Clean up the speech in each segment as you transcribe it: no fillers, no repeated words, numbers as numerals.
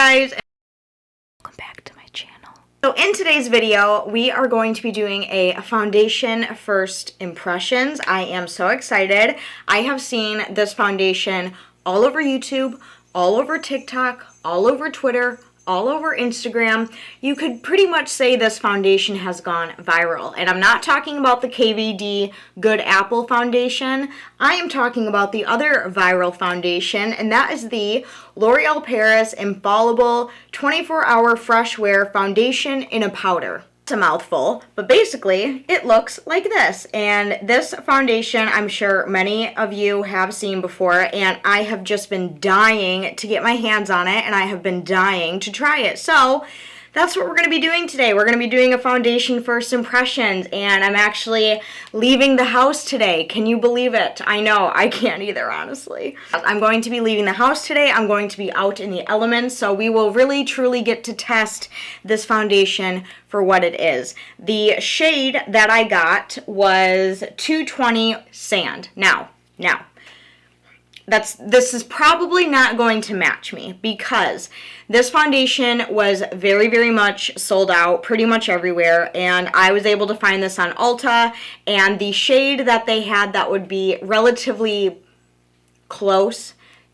guys, welcome back to my channel. So in today's video, we are going to be doing a foundation first impressions. I am so excited. I have seen this foundation all over YouTube, all over TikTok, all over Twitter, all over Instagram. You could pretty much say this foundation has gone viral. And I'm not talking about the KVD Good Apple foundation. I am talking about the other viral foundation, and that is the L'Oreal Paris Infallible 24-Hour Fresh Wear Foundation in a Powder. It's a mouthful, but basically it looks like this. And this foundation, I'm sure many of you have seen before, and I have just been dying to get my hands on it, and I have been dying to try it. So that's what we're going to be doing today. We're going to be doing a foundation first impressions, and I'm actually leaving the house today. Can you believe it? I know, I can't either, honestly. I'm going to be leaving the house today. I'm going to be out in the elements, so we will really truly get to test this foundation for what it is. The shade that I got was 220 Sand. Now, this is probably not going to match me because this foundation was very, very much sold out pretty much everywhere, and I was able to find this on Ulta, and the shade that they had that would be relatively close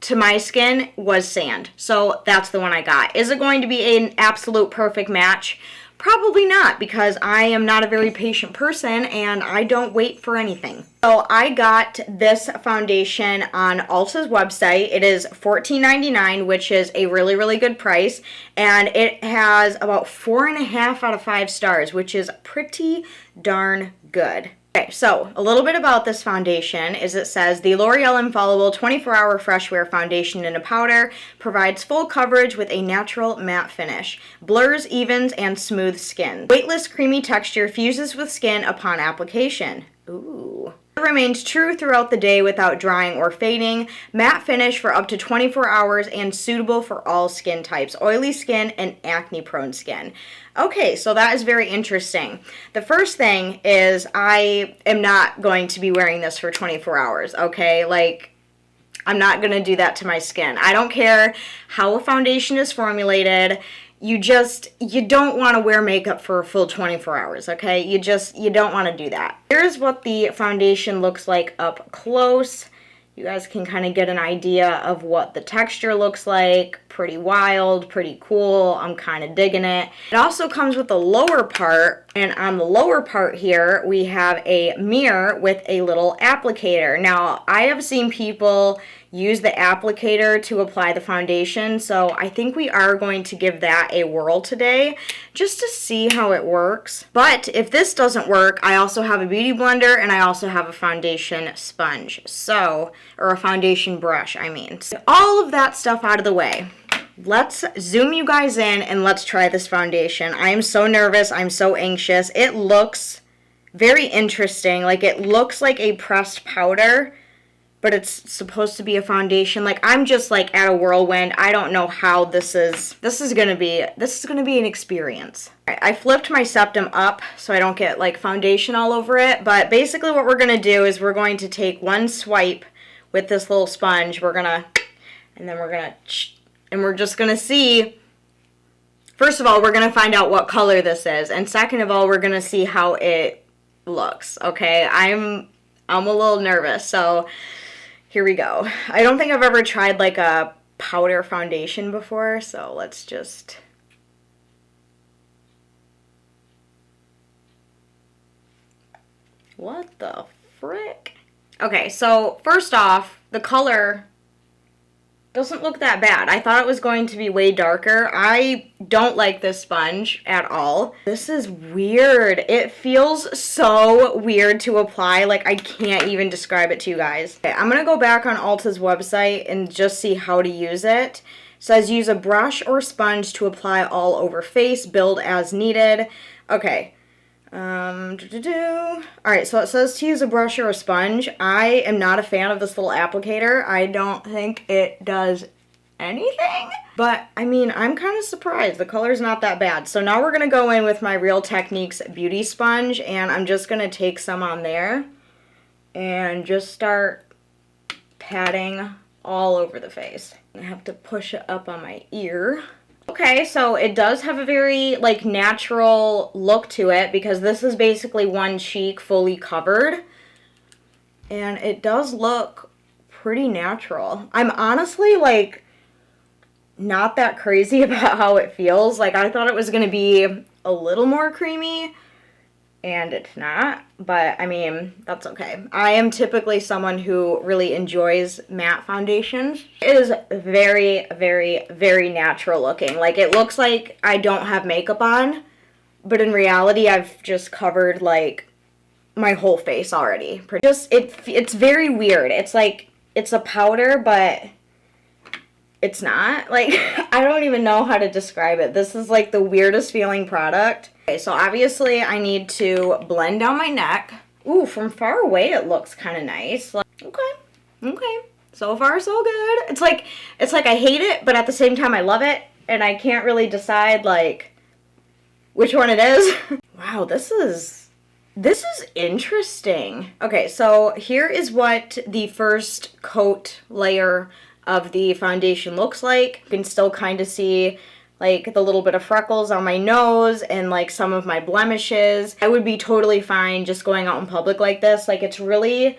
to my skin was Sand. So that's the one I got. Is it going to be an absolute perfect match? Probably not, because I am not a very patient person and I don't wait for anything. So I got this foundation on Ulta's website. It is $14.99, which is a really, really good price. And it has about 4.5 out of 5 stars, which is pretty darn good. Okay, so a little bit about this foundation is it says the L'Oreal Infallible 24-Hour Fresh Wear Foundation in a Powder provides full coverage with a natural matte finish, blurs, evens, and smooth skin. Weightless, creamy texture fuses with skin upon application. Ooh. It remains true throughout the day without drying or fading. Matte finish for up to 24 hours and suitable for all skin types, oily skin and acne-prone skin. Okay, so that is very interesting. The first thing is I am not going to be wearing this for 24 hours, okay? Like, I'm not going to do that to my skin. I don't care how a foundation is formulated. You don't want to wear makeup for a full 24 hours, okay? You don't want to do that. Here's what the foundation looks like up close. You guys can kind of get an idea of what the texture looks like. Pretty wild, pretty cool. I'm kind of digging it. It also comes with a lower part, and on the lower part here, we have a mirror with a little applicator. Now, I have seen people use the applicator to apply the foundation, so I think we are going to give that a whirl today just to see how it works. But if this doesn't work, I also have a beauty blender and I also have a foundation sponge, or a foundation brush, I mean. So all of that stuff out of the way, let's zoom you guys in and let's try this foundation. I am so nervous, I'm so anxious. It looks very interesting. Like, it looks like a pressed powder, but it's supposed to be a foundation. Like, I'm just like at a whirlwind. I don't know how this is gonna be an experience. I flipped my septum up so I don't get like foundation all over it, but basically what we're gonna do is we're going to take one swipe with this little sponge. We're just gonna see. First of all, we're gonna find out what color this is, and second of all, we're gonna see how it looks, okay? I'm a little nervous, so here we go. I don't think I've ever tried like a powder foundation before, so let's just... What the frick? Okay, so first off, the color doesn't look that bad. I thought it was going to be way darker. I don't like this sponge at all. This is weird. It feels so weird to apply. Like, I can't even describe it to you guys. Okay, I'm gonna go back on Ulta's website and just see how to use it. It says use a brush or sponge to apply all over face, build as needed. Okay. Alright, so it says to use a brush or a sponge. I am not a fan of this little applicator. I don't think it does anything. But, I mean, I'm kind of surprised. The color's not that bad. So now we're going to go in with my Real Techniques beauty sponge, and I'm just going to take some on there and just start patting all over the face. I have to push it up on my ear. Okay, so it does have a very, like, natural look to it because this is basically one cheek fully covered. And it does look pretty natural. I'm honestly, like, not that crazy about how it feels. Like, I thought it was going to be a little more creamy, and it's not. But, I mean, that's okay. I am typically someone who really enjoys matte foundations. It is very, very, very natural looking. Like, it looks like I don't have makeup on, but in reality, I've just covered, like, my whole face already. It's very weird. It's like, it's a powder, but it's not. Like, I don't even know how to describe it. This is like the weirdest feeling product. Okay, so obviously I need to blend down my neck. Ooh, from far away it looks kind of nice. Like, okay. So far so good. It's like I hate it, but at the same time I love it, and I can't really decide like which one it is. Wow, this is interesting. Okay, so here is what the first coat layer of the foundation looks like. You can still kind of see like the little bit of freckles on my nose and like some of my blemishes. I would be totally fine just going out in public like this. Like, it's really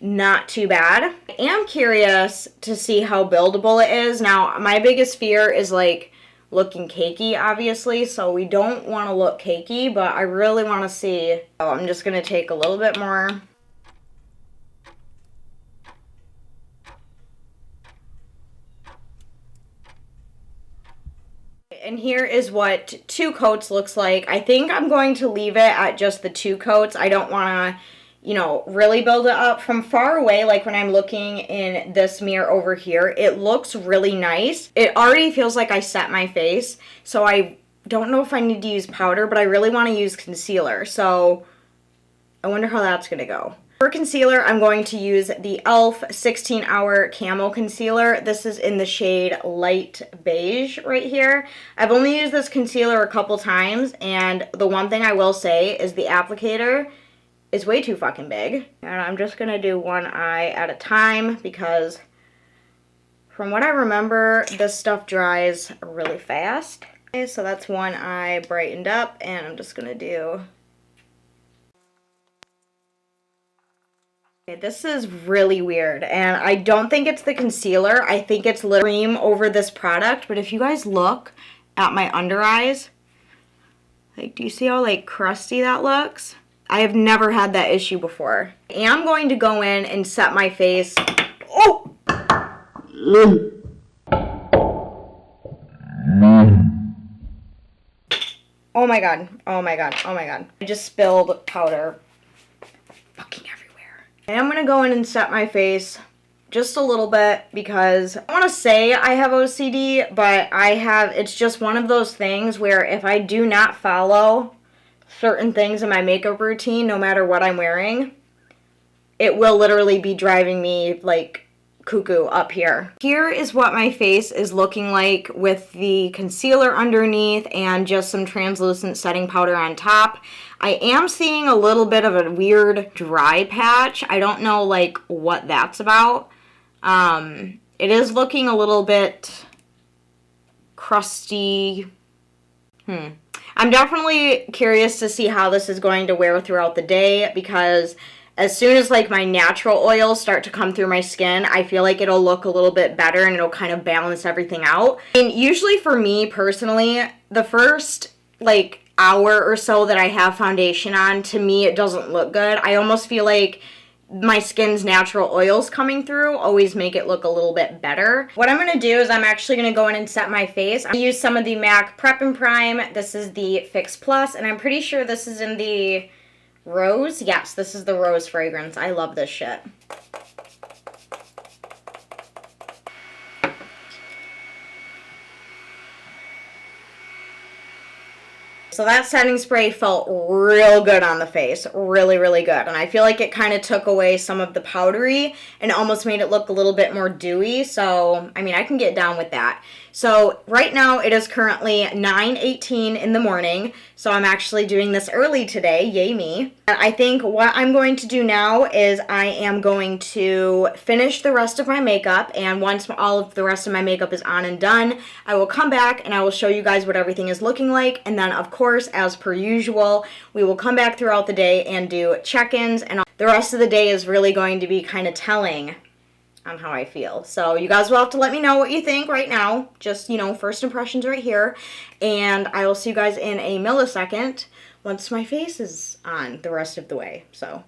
not too bad. I am curious to see how buildable it is. Now, my biggest fear is like looking cakey, obviously, so we don't want to look cakey, but I really want to see. Oh, I'm just going to take a little bit more. And here is what 2 coats looks like. I think I'm going to leave it at just the 2 coats. I don't want to, you know, really build it up. From far away, like when I'm looking in this mirror over here, it looks really nice. It already feels like I set my face, so I don't know if I need to use powder, but I really want to use concealer, so I wonder how that's going to go. For concealer, I'm going to use the e.l.f. 16-Hour Camo Concealer. This is in the shade Light Beige right here. I've only used this concealer a couple times, and the one thing I will say is the applicator is way too fucking big. And I'm just going to do one eye at a time because from what I remember, this stuff dries really fast. Okay, so that's one eye brightened up, and I'm just going to do... Okay, this is really weird, and I don't think it's the concealer. I think it's cream over this product, but if you guys look at my under eyes, like, do you see how, like, crusty that looks? I have never had that issue before. I am going to go in and set my face. Oh! Oh my god. Oh my god. Oh my god. I just spilled powder fucking everywhere. I am going to go in and set my face just a little bit because I want to say I have OCD, but it's just one of those things where if I do not follow certain things in my makeup routine, no matter what I'm wearing, it will literally be driving me like cuckoo up here. Here is what my face is looking like with the concealer underneath and just some translucent setting powder on top. I am seeing a little bit of a weird dry patch. I don't know like what that's about. It is looking a little bit crusty. I'm definitely curious to see how this is going to wear throughout the day because as soon as like my natural oils start to come through my skin, I feel like it'll look a little bit better and it'll kind of balance everything out. And usually for me personally, the first like hour or so that I have foundation on, to me it doesn't look good. I almost feel like my skin's natural oils coming through always make it look a little bit better. What I'm going to do is I'm actually going to go in and set my face. I use some of the MAC Prep and Prime. This is the Fix Plus, and I'm pretty sure this is in the Rose. Yes, this is the Rose fragrance. I love this shit. So that setting spray felt real good on the face. Really, really good. And I feel like it kind of took away some of the powdery and almost made it look a little bit more dewy. So, I mean, I can get down with that. So right now it is currently 9:18 in the morning, so I'm actually doing this early today, yay me. And I think what I'm going to do now is I am going to finish the rest of my makeup, and once all of the rest of my makeup is on and done, I will come back and I will show you guys what everything is looking like, and then of course, as per usual, we will come back throughout the day and do check-ins, and the rest of the day is really going to be kind of telling on how I feel. So you guys will have to let me know what you think right now. Just, you know, first impressions right here. And I will see you guys in a millisecond once my face is on the rest of the way. So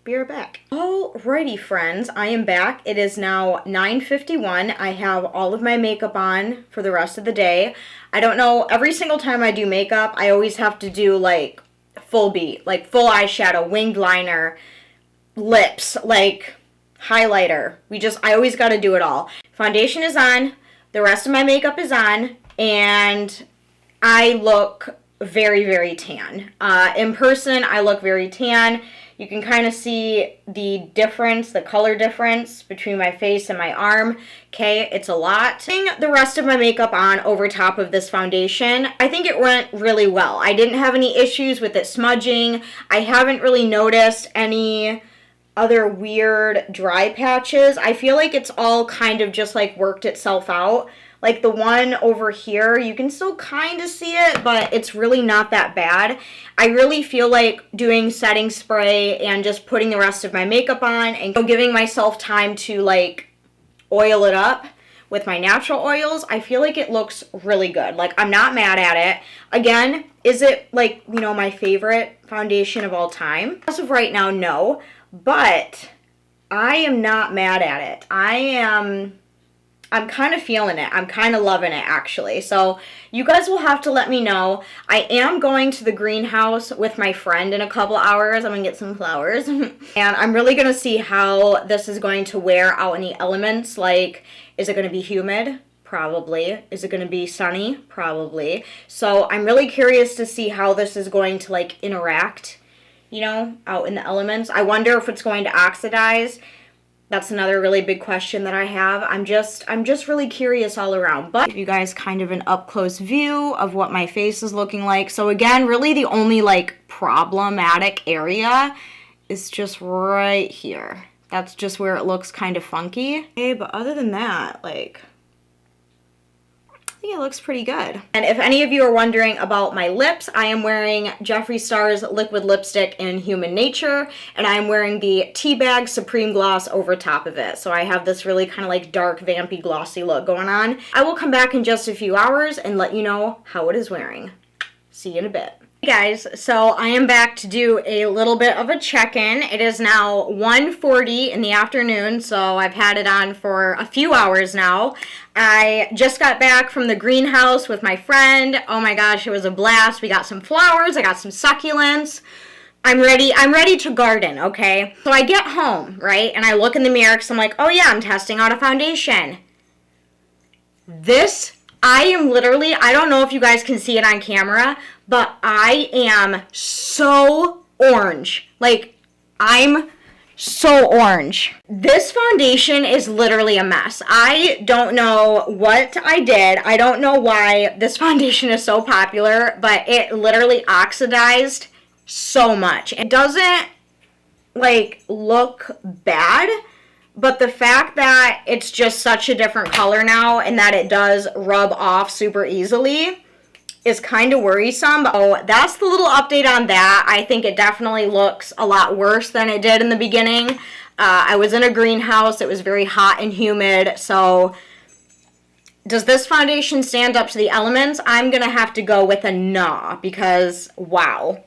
be right back. Alrighty, friends, I am back. It is now 9:51. I have all of my makeup on for the rest of the day. I don't know, every single time I do makeup, I always have to do like full beat, like full eyeshadow, winged liner, lips, like highlighter. I always got to do it all. Foundation is on, the rest of my makeup is on, and I look very, very tan. In person, I look very tan. You can kind of see the difference, the color difference between my face and my arm. Okay, it's a lot. Putting the rest of my makeup on over top of this foundation, I think it went really well. I didn't have any issues with it smudging. I haven't really noticed any other weird dry patches. I feel like it's all kind of just like worked itself out. Like the one over here, you can still kind of see it, but it's really not that bad. I really feel like doing setting spray and just putting the rest of my makeup on and giving myself time to like oil it up with my natural oils, I feel like it looks really good. Like, I'm not mad at it. Again, is it like, you know, my favorite foundation of all time? As of right now, no. But I am not mad at it. I'm kind of feeling it. I'm kind of loving it, actually. So you guys will have to let me know. I am going to the greenhouse with my friend in a couple hours. I'm going to get some flowers. And I'm really going to see how this is going to wear out in the elements. Like, is it going to be humid? Probably. Is it going to be sunny? Probably. So I'm really curious to see how this is going to, like, interact, you know, out in the elements. I wonder if it's going to oxidize. That's another really big question that I have. I'm just really curious all around. But give you guys kind of an up close view of what my face is looking like. So again, really the only like problematic area is just right here. That's just where it looks kind of funky. Okay, but other than that, like, I think it looks pretty good. And if any of you are wondering about my lips, I am wearing Jeffree Star's liquid lipstick in Human Nature, and I am wearing the Teabag Supreme Gloss over top of it. So I have this really kind of like dark, vampy, glossy look going on. I will come back in just a few hours and let you know how it is wearing. See you in a bit. Hey guys, so I am back to do a little bit of a check-in. It is now 1:40 in the afternoon, so I've had it on for a few hours now. I just got back from the greenhouse with my friend. Oh my gosh, it was a blast. We got some flowers, I got some succulents. I'm ready to garden, okay? So I get home, right, and I look in the mirror because I'm like, oh yeah, I'm testing out a foundation. I am literally, I don't know if you guys can see it on camera, but I am so orange. Like, I'm so orange. This foundation is literally a mess. I don't know what I did. I don't know why this foundation is so popular, but it literally oxidized so much. It doesn't, like, look bad, but the fact that it's just such a different color now and that it does rub off super easily is kind of worrisome. Oh, that's the little update on that. I think it definitely looks a lot worse than it did in the beginning. I was in a greenhouse. It was very hot and humid. So does this foundation stand up to the elements? I'm going to have to go with a nah because, wow.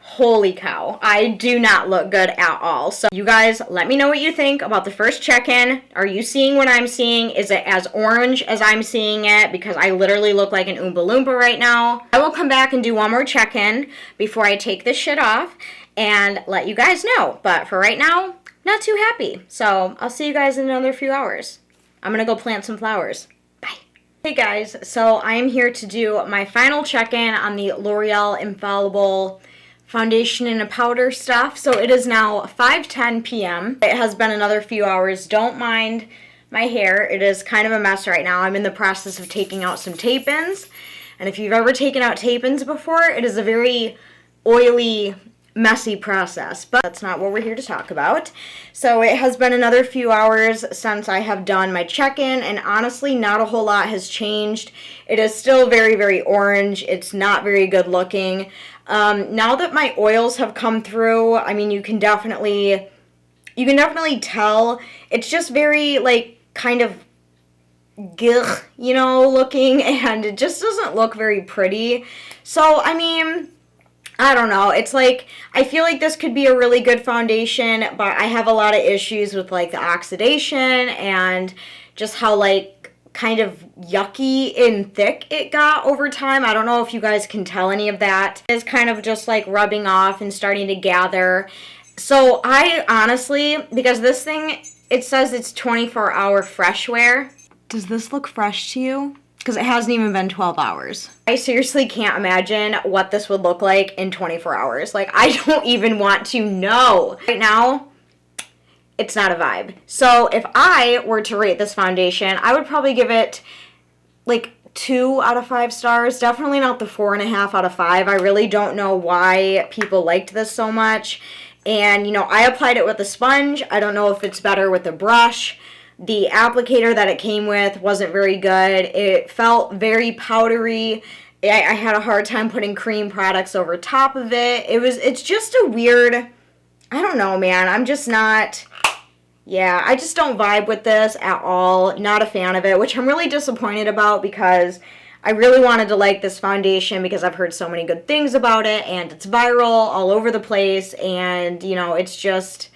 Holy cow, I do not look good at all. So you guys, let me know what you think about the first check-in. Are you seeing what I'm seeing? Is it as orange as I'm seeing it? Because I literally look like an Oompa Loompa right now. I will come back and do one more check-in before I take this shit off and let you guys know. But for right now, not too happy. So I'll see you guys in another few hours. I'm gonna go plant some flowers. Bye. Hey guys, so I am here to do my final check-in on the L'Oreal Infallible foundation and a powder stuff. So it is now 5:10 p.m. It has been another few hours. Don't mind my hair. It is kind of a mess right now. I'm in the process of taking out some tape-ins. And if you've ever taken out tape-ins before, it is a very oily, messy process, but that's not what we're here to talk about. So it has been another few hours since I have done my check-in, and honestly, not a whole lot has changed. It is still very, very orange. It's not very good looking. Now that my oils have come through, I mean, you can definitely tell. It's just very, like, kind of gugh, you know, looking, and it just doesn't look very pretty. So, I mean, I don't know. It's like, I feel like this could be a really good foundation, but I have a lot of issues with, like, the oxidation and just how, like, kind of yucky and thick it got over time. I don't know if you guys can tell any of that. It's kind of just, like, rubbing off and starting to gather. So, I honestly, because this thing, it says it's 24-hour fresh wear. Does this look fresh to you? Because it hasn't even been 12 hours. I seriously can't imagine what this would look like in 24 hours. Like, I don't even want to know. Right now, it's not a vibe. So if I were to rate this foundation, I would probably give it like 2 out of 5 stars. Definitely not the 4.5 out of 5. I really don't know why people liked this so much. And, you know, I applied it with a sponge. I don't know if it's better with a brush. The applicator that it came with wasn't very good. It felt very powdery. I had a hard time putting cream products over top of it. It's just a weird, I don't know, man. I'm just not, yeah, I just don't vibe with this at all. Not a fan of it, which I'm really disappointed about because I really wanted to like this foundation because I've heard so many good things about it, and it's viral all over the place, and, you know, it's just,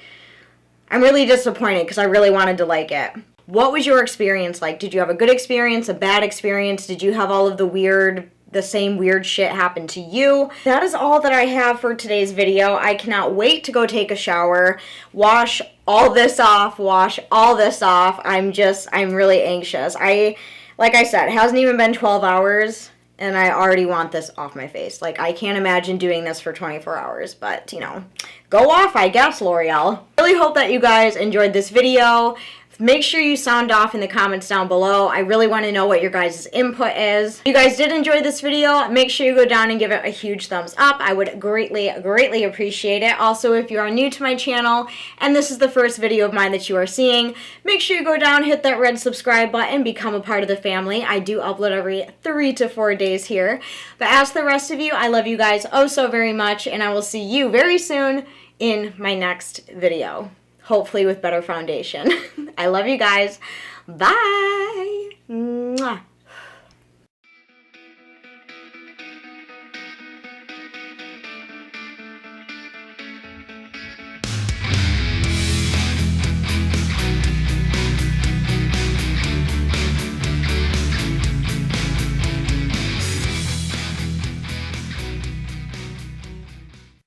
I'm really disappointed because I really wanted to like it. What was your experience like? Did you have a good experience, a bad experience? Did you have all of the same weird shit happen to you? That is all that I have for today's video. I cannot wait to go take a shower, wash all this off, I'm really anxious. Like I said, it hasn't even been 12 hours. And I already want this off my face. Like, I can't imagine doing this for 24 hours. But, you know, go off, I guess, L'Oreal. Really hope that you guys enjoyed this video. Make sure you sound off in the comments down below. I really want to know what your guys' input is. If you guys did enjoy this video, make sure you go down and give it a huge thumbs up. I would greatly, greatly appreciate it. Also, if you are new to my channel and this is the first video of mine that you are seeing, make sure you go down, hit that red subscribe button, become a part of the family. I do upload every 3 to 4 days here. But as the rest of you, I love you guys oh so very much, and I will see you very soon in my next video. Hopefully with better foundation. I love you guys. Bye. Mwah.